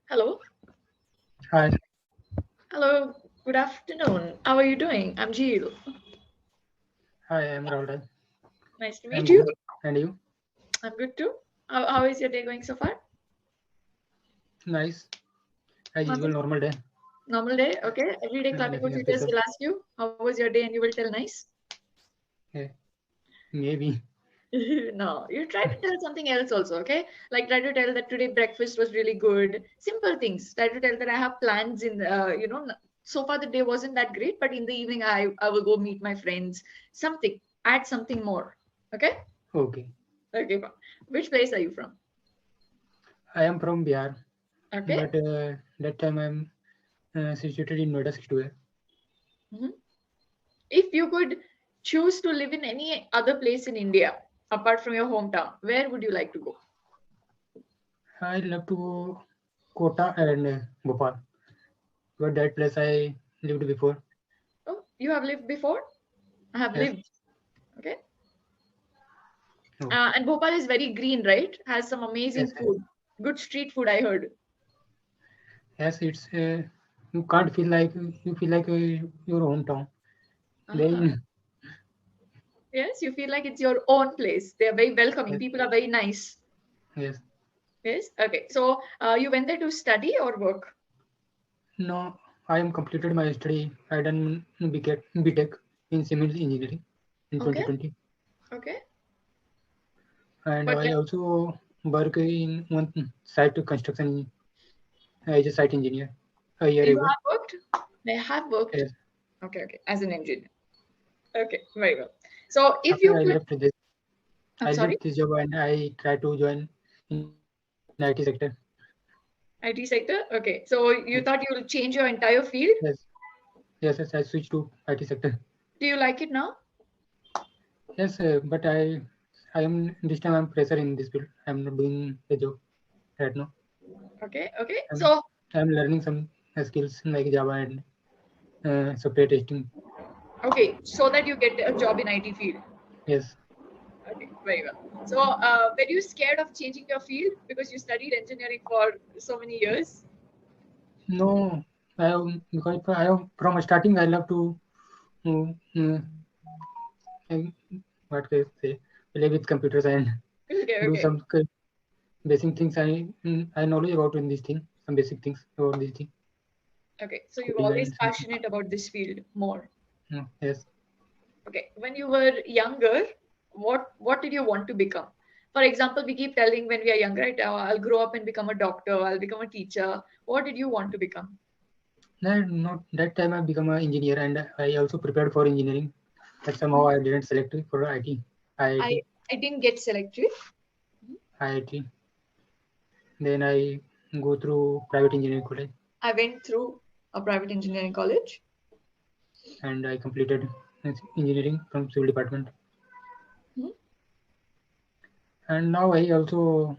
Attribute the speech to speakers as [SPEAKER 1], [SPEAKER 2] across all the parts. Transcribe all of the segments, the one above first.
[SPEAKER 1] Hello.
[SPEAKER 2] Hi,
[SPEAKER 1] Hello. Good afternoon. How are you doing? I'm Jheel.
[SPEAKER 2] hi, I'm Rahul.
[SPEAKER 1] Nice to
[SPEAKER 2] I'm
[SPEAKER 1] meet you.
[SPEAKER 2] good. And you?
[SPEAKER 1] I'm good too. How is your day going so far?
[SPEAKER 2] Nice. As usual,
[SPEAKER 1] Nothing.
[SPEAKER 2] normal day.
[SPEAKER 1] Normal day. Okay. Every day Clapingo
[SPEAKER 2] Nothing
[SPEAKER 1] tutors
[SPEAKER 2] special.
[SPEAKER 1] will ask you, how was your day? And you will tell nice.
[SPEAKER 2] Yeah, maybe.
[SPEAKER 1] No, you try to tell something else also, okay? Like try to tell that today breakfast was really good. Simple things. Try to tell that I have plans so far the day wasn't that great, but in the evening I will go meet my friends. Something. Add something more. Okay?
[SPEAKER 2] Okay.
[SPEAKER 1] Okay. Which place are you from?
[SPEAKER 2] I am from Bihar,
[SPEAKER 1] Okay.
[SPEAKER 2] but that time I'm situated in Noida 62.
[SPEAKER 1] Mhm. If you could choose to live in any other place in India apart from your hometown, where would you like to go?
[SPEAKER 2] I love to go Kota and Bhopal, but that place I lived before.
[SPEAKER 1] Oh, you have lived before? I have
[SPEAKER 2] Yes.
[SPEAKER 1] lived. Okay.
[SPEAKER 2] Oh,
[SPEAKER 1] And Bhopal is very green, right? Has some amazing
[SPEAKER 2] yes.
[SPEAKER 1] food. Good street food, I heard.
[SPEAKER 2] Yes, it's you can't feel like you feel like your hometown.
[SPEAKER 1] Ah,
[SPEAKER 2] Then
[SPEAKER 1] yes, you feel like it's your own place. They are very welcoming.
[SPEAKER 2] yes,
[SPEAKER 1] People are very nice.
[SPEAKER 2] yes.
[SPEAKER 1] Yes. Okay. So you went there to study or work?
[SPEAKER 2] No, I am completed my study. I done BTech in civil engineering in
[SPEAKER 1] Okay.
[SPEAKER 2] 2020,
[SPEAKER 1] Okay.
[SPEAKER 2] and
[SPEAKER 1] But
[SPEAKER 2] I also work in one site construction as a site engineer a year
[SPEAKER 1] you
[SPEAKER 2] ago.
[SPEAKER 1] have worked? They have worked.
[SPEAKER 2] Yes.
[SPEAKER 1] Okay. Okay. As an engineer. Okay. Very well. So if
[SPEAKER 2] After
[SPEAKER 1] you could, I'm
[SPEAKER 2] I
[SPEAKER 1] sorry.
[SPEAKER 2] left this job and I try to join in IT sector.
[SPEAKER 1] IT sector? Okay. So
[SPEAKER 2] Yes.
[SPEAKER 1] you thought you will change your entire field?
[SPEAKER 2] Yes. Yes. Yes. I switched to IT sector.
[SPEAKER 1] Do you like it now?
[SPEAKER 2] Yes, but I am this time I'm fresher in this field. I'm not doing the job right now.
[SPEAKER 1] Okay. Okay.
[SPEAKER 2] I'm
[SPEAKER 1] So,
[SPEAKER 2] I'm learning some skills like Java and software testing.
[SPEAKER 1] okay. So that you get a job in IT field.
[SPEAKER 2] Yes.
[SPEAKER 1] Okay. Very well. So, were you scared of changing your field because you studied engineering for so many years?
[SPEAKER 2] No, because I have from starting I love to uh, uh, um, what can I say, play with computers and
[SPEAKER 1] Okay.
[SPEAKER 2] do
[SPEAKER 1] Okay.
[SPEAKER 2] some basic things. I knowledge about in this thing, some basic things about this thing,
[SPEAKER 1] Okay. So you're
[SPEAKER 2] coding
[SPEAKER 1] always
[SPEAKER 2] and something.
[SPEAKER 1] passionate about this field more.
[SPEAKER 2] Yes.
[SPEAKER 1] Okay. When you were younger, what did you want to become? For example, we keep telling when we are younger, right? I'll grow up and become a doctor. I'll become a teacher. What did you want to become?
[SPEAKER 2] That not that time I become an engineer and I also prepared for engineering, but somehow I didn't select it for IT.
[SPEAKER 1] I
[SPEAKER 2] IIT,
[SPEAKER 1] I didn't get selected.
[SPEAKER 2] IIT. Then I go through private engineering college
[SPEAKER 1] I went through a private engineering college.
[SPEAKER 2] and I completed engineering from civil department.
[SPEAKER 1] Hmm.
[SPEAKER 2] And now I also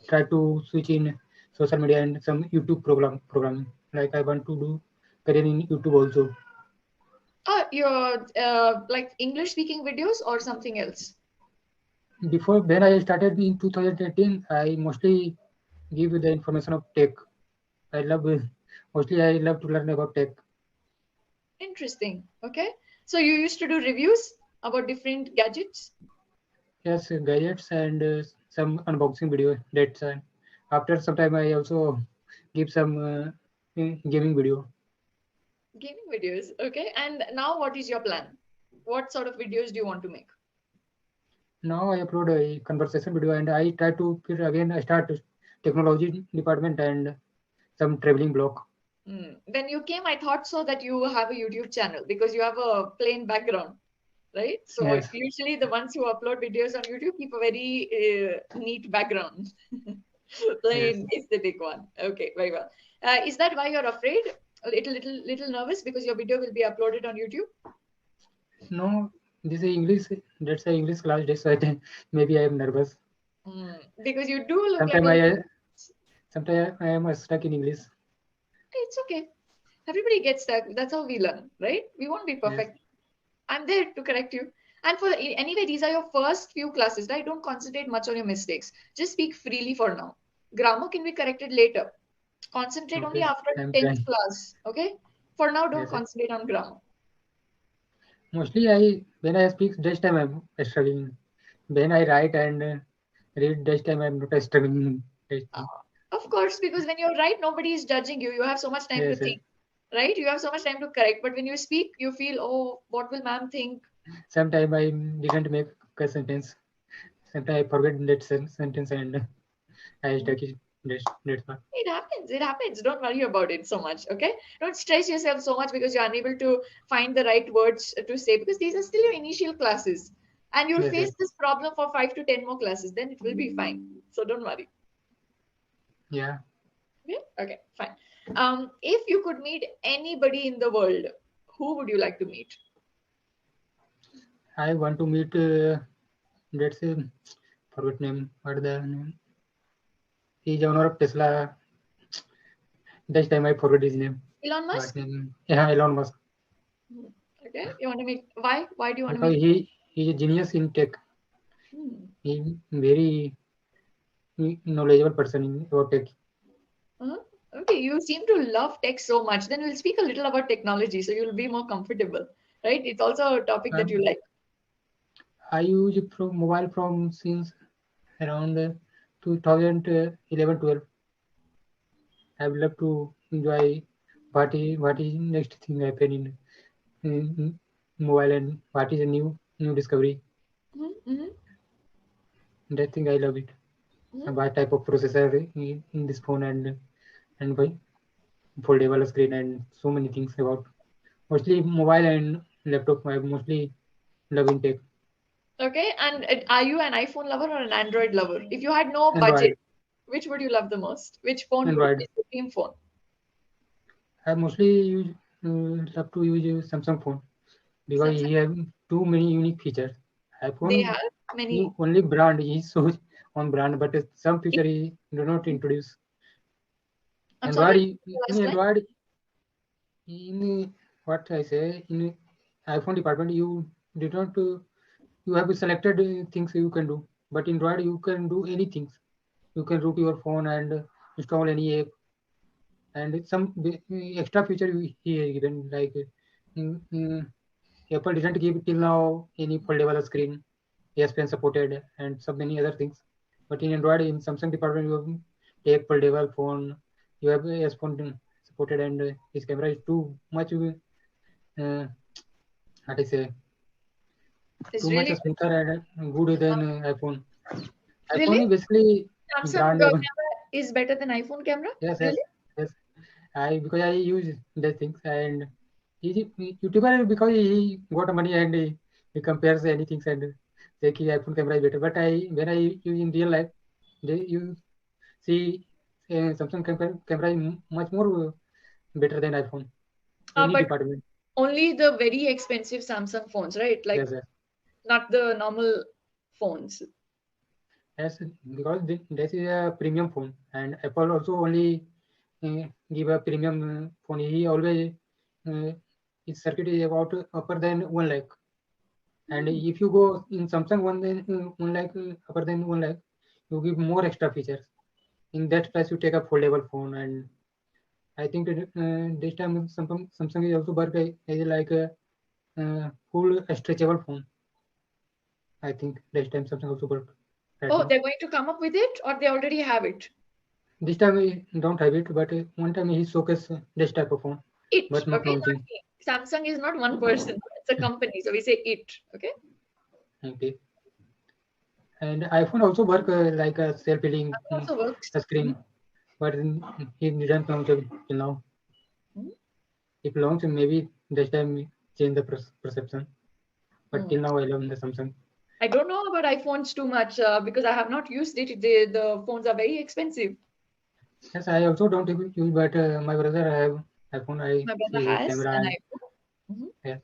[SPEAKER 2] try to switch in social media and some YouTube programming. Like I want to do career in YouTube also.
[SPEAKER 1] Your like English speaking videos or something else?
[SPEAKER 2] Before when I started in 2018, I mostly give the information of tech. I love mostly I love to learn about tech.
[SPEAKER 1] Interesting. Okay. So you used to do reviews about different gadgets,
[SPEAKER 2] Yes, gadgets and some unboxing video. That's after some time I also give some gaming video.
[SPEAKER 1] gaming videos. Okay. And now what is your plan? What sort of videos do you want to make?
[SPEAKER 2] Now I upload a conversation video and I try to again I start technology department and some traveling blog.
[SPEAKER 1] When you came, I thought so that you have a YouTube channel because you have a plain background, right? So
[SPEAKER 2] Yes,
[SPEAKER 1] usually the ones who upload videos on YouTube keep a very neat background,
[SPEAKER 2] yes.
[SPEAKER 1] plain aesthetic one. Okay, very well. Is that why you're afraid? A little nervous because your video will be uploaded on YouTube?
[SPEAKER 2] No, this is English. That's a English class. That's why maybe I am nervous.
[SPEAKER 1] Because you do look like
[SPEAKER 2] Sometimes
[SPEAKER 1] a
[SPEAKER 2] I
[SPEAKER 1] little.
[SPEAKER 2] sometimes I am stuck in English.
[SPEAKER 1] It's okay. Everybody gets that. That's how we learn, right? We won't be
[SPEAKER 2] Yes,
[SPEAKER 1] perfect. I'm there to correct you. And for anyway, these are your first few classes, right? Don't concentrate much on your mistakes. Just speak freely for now. Grammar can be corrected later. Concentrate only
[SPEAKER 2] Okay,
[SPEAKER 1] after
[SPEAKER 2] I'm
[SPEAKER 1] 10th
[SPEAKER 2] trying.
[SPEAKER 1] class. Okay. For now, don't
[SPEAKER 2] Yes, sir.
[SPEAKER 1] concentrate on grammar.
[SPEAKER 2] Mostly when I speak this time I'm struggling. When I write and read this time I'm not struggling. This thing.
[SPEAKER 1] Of course, because when you're right, nobody is judging you. You have so much time to
[SPEAKER 2] Yes, yes.
[SPEAKER 1] think, right? You have so much time to correct. But when you speak, you feel, oh, what will ma'am think?
[SPEAKER 2] Sometimes I didn't make a sentence. Sometimes I forget that sentence and I stuck it. That's why.
[SPEAKER 1] It happens. It happens. Don't worry about it so much. Okay. Don't stress yourself so much because you're unable to find the right words to say because these are still your initial classes. And you'll
[SPEAKER 2] Yes, yes.
[SPEAKER 1] face this problem for 5 to 10 more classes. Then it will be fine. So don't worry.
[SPEAKER 2] Yeah.
[SPEAKER 1] Okay. Okay. Fine. If you could meet anybody in the world, who would you like to meet?
[SPEAKER 2] I want to meet that's forget name. What the name? He's owner of Tesla. This time I forgot his name.
[SPEAKER 1] Elon
[SPEAKER 2] What
[SPEAKER 1] Musk?
[SPEAKER 2] name? Yeah, Elon Musk.
[SPEAKER 1] Hmm. Okay. You want to meet? Why? Why do you want to
[SPEAKER 2] Because
[SPEAKER 1] meet?
[SPEAKER 2] he's a genius in tech.
[SPEAKER 1] Hmm.
[SPEAKER 2] He very knowledgeable person in about tech.
[SPEAKER 1] Uh-huh. Okay, you seem to love tech so much. Then we'll speak a little about technology, so you'll be more comfortable, right? It's also a topic that you
[SPEAKER 2] Um,
[SPEAKER 1] like.
[SPEAKER 2] I use from mobile from since around 2011-12. I would love to enjoy what is next thing happen in mobile and what is a new discovery.
[SPEAKER 1] Mm-hmm.
[SPEAKER 2] That thing I love it.
[SPEAKER 1] Mm-hmm.
[SPEAKER 2] And what type of processor in this phone and by foldable screen and so many things about mostly mobile and laptop. I mostly love in tech.
[SPEAKER 1] Okay, and are you an iPhone lover or an Android lover? If you had no budget,
[SPEAKER 2] Android,
[SPEAKER 1] which would you love the most? Which phone would
[SPEAKER 2] Android.
[SPEAKER 1] is the dream phone?
[SPEAKER 2] I mostly use love to use Samsung phone because
[SPEAKER 1] Samsung.
[SPEAKER 2] he have too many unique features.
[SPEAKER 1] They
[SPEAKER 2] iPhone
[SPEAKER 1] have many.
[SPEAKER 2] only brand he shows on brand, but some feature he do not introduce.
[SPEAKER 1] I'm sorry,
[SPEAKER 2] Android
[SPEAKER 1] the
[SPEAKER 2] in
[SPEAKER 1] last line.
[SPEAKER 2] Android in what I say in iPhone department you did not you have selected things you can do, but in Android you can do anything. You can root your phone and install any app and some extra feature he has given like mm, mm, Apple didn't give till now any foldable screen. S Pen supported and so many other things. But in Android, in Samsung department, you have take foldable phone. You have S phone supported, and his camera is too much. What I say,
[SPEAKER 1] It's
[SPEAKER 2] too much
[SPEAKER 1] really good.
[SPEAKER 2] smoother and good than iPhone.
[SPEAKER 1] Really?
[SPEAKER 2] iPhone is basically
[SPEAKER 1] Samsung
[SPEAKER 2] brand.
[SPEAKER 1] camera is better than iPhone camera?
[SPEAKER 2] Yes, yes,
[SPEAKER 1] Really?
[SPEAKER 2] yes. I because I use the things and YouTuber because he got money and he compares anything and say कि iPhone camera is better. But I when I use in real life, you see Samsung camera is much more better than iPhone. Any
[SPEAKER 1] But
[SPEAKER 2] department.
[SPEAKER 1] only the very expensive Samsung phones, right? Like
[SPEAKER 2] Yes, yes,
[SPEAKER 1] not the normal phones.
[SPEAKER 2] yes. Because this is a premium phone and Apple also only give a premium phone. He always uh, his circuit is about upper than 1 lakh. And
[SPEAKER 1] Hmm.
[SPEAKER 2] if you go in Samsung 1 lakh upper than 1 lakh, you give more extra features. In that price, you take a foldable phone, and I think that, this time Samsung is also work as like a full stretchable phone. I think this time Samsung also work right
[SPEAKER 1] Oh,
[SPEAKER 2] now.
[SPEAKER 1] they're going to come up with it or they already have it?
[SPEAKER 2] This time we don't have it, but one time he showcased this type of phone,
[SPEAKER 1] It,
[SPEAKER 2] but not
[SPEAKER 1] okay, not
[SPEAKER 2] launching.
[SPEAKER 1] me. Samsung is not one person, it's a company. So we say it, okay?
[SPEAKER 2] Okay. And iPhone also work like a self-healing
[SPEAKER 1] That also works.
[SPEAKER 2] screen, but he didn't launch it till now.
[SPEAKER 1] Hmm.
[SPEAKER 2] If launch, maybe this time we change the perception. But
[SPEAKER 1] Hmm.
[SPEAKER 2] till now, I love the Samsung.
[SPEAKER 1] I don't know about iPhones too much because I have not used it. The phones are very expensive.
[SPEAKER 2] Yes, I also don't use, but my brother have iPhone. I
[SPEAKER 1] My brother
[SPEAKER 2] see his
[SPEAKER 1] has
[SPEAKER 2] camera
[SPEAKER 1] an
[SPEAKER 2] and
[SPEAKER 1] iPhone. Mhm.
[SPEAKER 2] yes,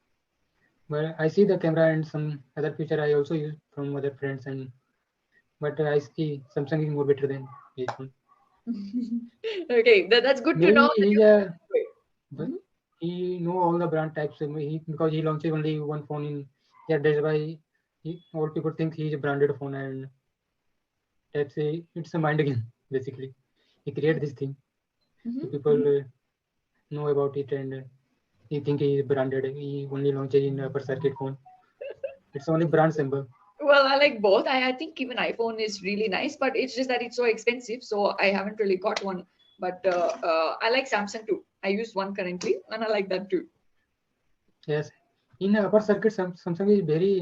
[SPEAKER 2] but I see the camera and some other feature I also use from other friends and but I see Samsung is more better than his phone.
[SPEAKER 1] Okay, that's good to know
[SPEAKER 2] Maybe
[SPEAKER 1] that
[SPEAKER 2] he's
[SPEAKER 1] you
[SPEAKER 2] a
[SPEAKER 1] do
[SPEAKER 2] but
[SPEAKER 1] it.
[SPEAKER 2] he know all the brand types because he launched only one phone in yeah that's why all people think he's a branded phone and it's a mind game basically. He create
[SPEAKER 1] Mhm.
[SPEAKER 2] this thing. So
[SPEAKER 1] Hmm.
[SPEAKER 2] people know about it, and he think he is branded. He only launches in upper circuit phone. It's only brand symbol.
[SPEAKER 1] Well, I like both. I think even iPhone is really nice, but it's just that it's so expensive, so I haven't really got one. But I like Samsung too. I use one currently, and I like that too.
[SPEAKER 2] Yes, in upper circuit, Samsung is very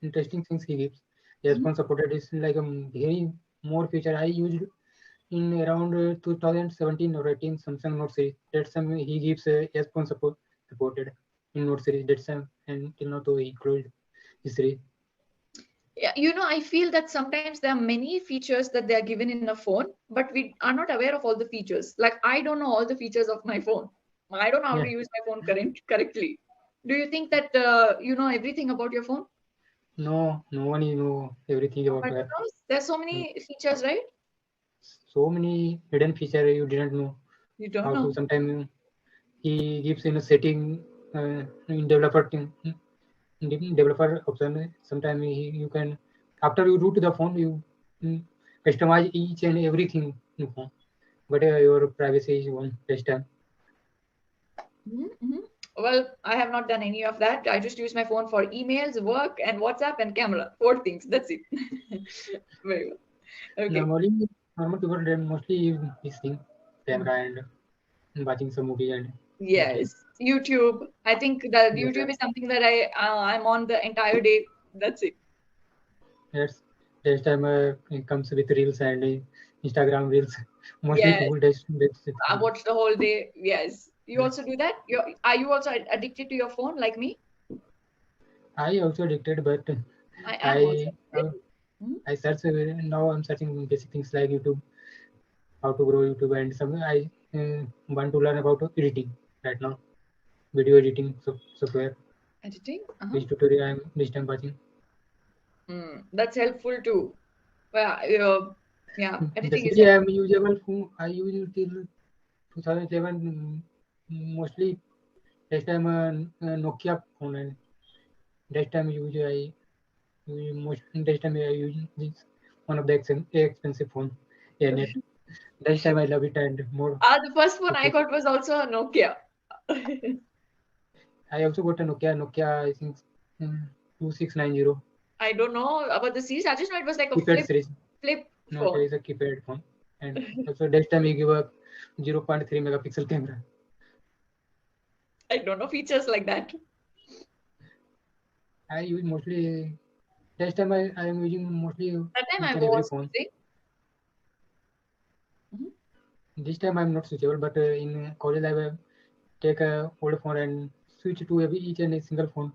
[SPEAKER 2] interesting things he gives. Yes,
[SPEAKER 1] Mhm.
[SPEAKER 2] phone supported is like very more feature. I used in around 2017 or 18 Samsung Note series. That's some he gives yes phone supported in Note series. That's and till now though he closed his series.
[SPEAKER 1] Yeah, I feel that sometimes there are many features that they are given in a phone, but we are not aware of all the features. Like I don't know all the features of my phone. I don't know how to
[SPEAKER 2] Yeah,
[SPEAKER 1] use my phone correctly. Do you think that you know everything about your phone?
[SPEAKER 2] no one you know everything about
[SPEAKER 1] But
[SPEAKER 2] her.
[SPEAKER 1] there's so
[SPEAKER 2] Mm.
[SPEAKER 1] many features, right?
[SPEAKER 2] So many hidden feature you didn't know
[SPEAKER 1] You don't
[SPEAKER 2] how to.
[SPEAKER 1] know.
[SPEAKER 2] Sometimes he gives in a setting in developer team. In the developer option, sometimes you can after you root the phone you mm, customize each and everything in phone. But your privacy is one this time.
[SPEAKER 1] Hmm. Well, I have not done any of that. I just use my phone for emails, work, and WhatsApp and camera. Four things. That's it. Very well. Okay.
[SPEAKER 2] Normally, normal people they mostly use this thing,
[SPEAKER 1] Mm.
[SPEAKER 2] camera and watching some movie and everything.
[SPEAKER 1] Yes. YouTube. I think that
[SPEAKER 2] Yes,
[SPEAKER 1] YouTube is something that I'm on the entire day. That's it.
[SPEAKER 2] yes. This time it comes with reels and Instagram reels. Mostly
[SPEAKER 1] Yes.
[SPEAKER 2] people that's the
[SPEAKER 1] I
[SPEAKER 2] thing.
[SPEAKER 1] watch the whole day. Yes. You
[SPEAKER 2] Yes.
[SPEAKER 1] also do that? Are you also addicted to your phone like me?
[SPEAKER 2] I also addicted, but
[SPEAKER 1] I am also
[SPEAKER 2] I
[SPEAKER 1] addicted. Mhm.
[SPEAKER 2] I search now. I'm searching basic things like YouTube, how to grow YouTube, and some I want to learn about editing right now, video editing software.
[SPEAKER 1] Editing? Uh-huh.
[SPEAKER 2] Which tutorial I'm this time watching.
[SPEAKER 1] That's helpful too. Well, yeah, editing is
[SPEAKER 2] Basically,
[SPEAKER 1] helpful.
[SPEAKER 2] I'm usable phone. I use it till 2011. Mostly that time Nokia phone, and that time most that time I use this one of the expensive phone. Yeah, net. That time I love it and more.
[SPEAKER 1] The first one I
[SPEAKER 2] Okay.
[SPEAKER 1] got was also a Nokia.
[SPEAKER 2] I also got a Nokia. I think 2690
[SPEAKER 1] I don't know about the series. I just know it was like a
[SPEAKER 2] keypad
[SPEAKER 1] flip
[SPEAKER 2] series.
[SPEAKER 1] flip
[SPEAKER 2] No, there
[SPEAKER 1] phone.
[SPEAKER 2] is a keypad phone, and also that time we give a 0.3 megapixel camera.
[SPEAKER 1] I don't know features like that.
[SPEAKER 2] I use mostly that time I am using mostly
[SPEAKER 1] That time I
[SPEAKER 2] each and every
[SPEAKER 1] was
[SPEAKER 2] phone.
[SPEAKER 1] using. Mhm.
[SPEAKER 2] This time I'm not switchable, but in college I will take a old phone and switch to each and a single phone.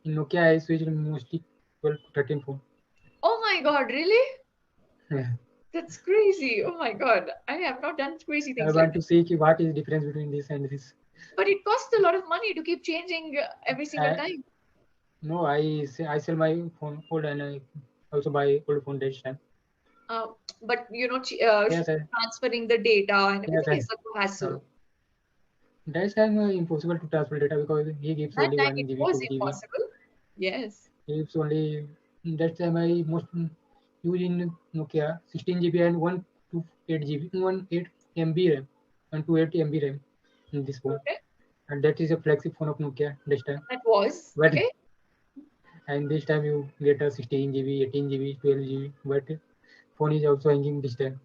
[SPEAKER 2] In Nokia I switched mostly 12 to 13 phone.
[SPEAKER 1] Oh my God, really?
[SPEAKER 2] Yeah.
[SPEAKER 1] That's crazy. Oh my God. I have not done crazy
[SPEAKER 2] I
[SPEAKER 1] things like
[SPEAKER 2] want
[SPEAKER 1] that.
[SPEAKER 2] to see what is difference between this and this.
[SPEAKER 1] But it costs a lot of money to keep changing every single
[SPEAKER 2] I,
[SPEAKER 1] time.
[SPEAKER 2] no, I sell my phone old and I also buy old phone this time.
[SPEAKER 1] Uh, but
[SPEAKER 2] Yes,
[SPEAKER 1] transferring the data and
[SPEAKER 2] yes,
[SPEAKER 1] everything is such a
[SPEAKER 2] uh,
[SPEAKER 1] hassle.
[SPEAKER 2] that time impossible to transfer data because he gives
[SPEAKER 1] That
[SPEAKER 2] only
[SPEAKER 1] time
[SPEAKER 2] 1
[SPEAKER 1] it
[SPEAKER 2] GB,
[SPEAKER 1] was
[SPEAKER 2] 2 GB.
[SPEAKER 1] impossible. Yes.
[SPEAKER 2] It's only that time I most use in Nokia 16 GB and 128 GB, 18 MB RAM, 128 MB RAM in this phone,
[SPEAKER 1] Okay.
[SPEAKER 2] and that is a flagship phone of Nokia this time.
[SPEAKER 1] That was
[SPEAKER 2] But
[SPEAKER 1] okay.
[SPEAKER 2] and this time you get a 16 GB, 18 GB, 12 GB, but phone is also hanging this time.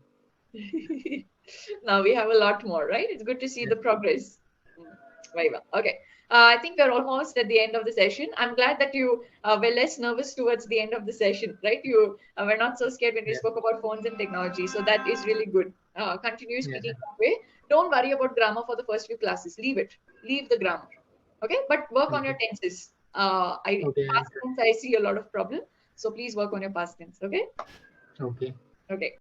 [SPEAKER 1] Now we have a lot more, right? It's good to see
[SPEAKER 2] Yeah.
[SPEAKER 1] the progress. Mm, very well. Okay. I think we're almost at the end of the session. I'm glad that you were less nervous towards the end of the session, right? You were not so scared when we
[SPEAKER 2] Yes.
[SPEAKER 1] spoke about phones and technology. So that is really good. Continue
[SPEAKER 2] Yes.
[SPEAKER 1] speaking that way. Don't worry about grammar for the first few classes. Leave it. Leave the grammar. Okay. But work on your
[SPEAKER 2] Okay.
[SPEAKER 1] tenses.
[SPEAKER 2] Okay.
[SPEAKER 1] Past tense, I see a lot of problem. So please work on your past tense. Okay.
[SPEAKER 2] Okay.
[SPEAKER 1] Okay.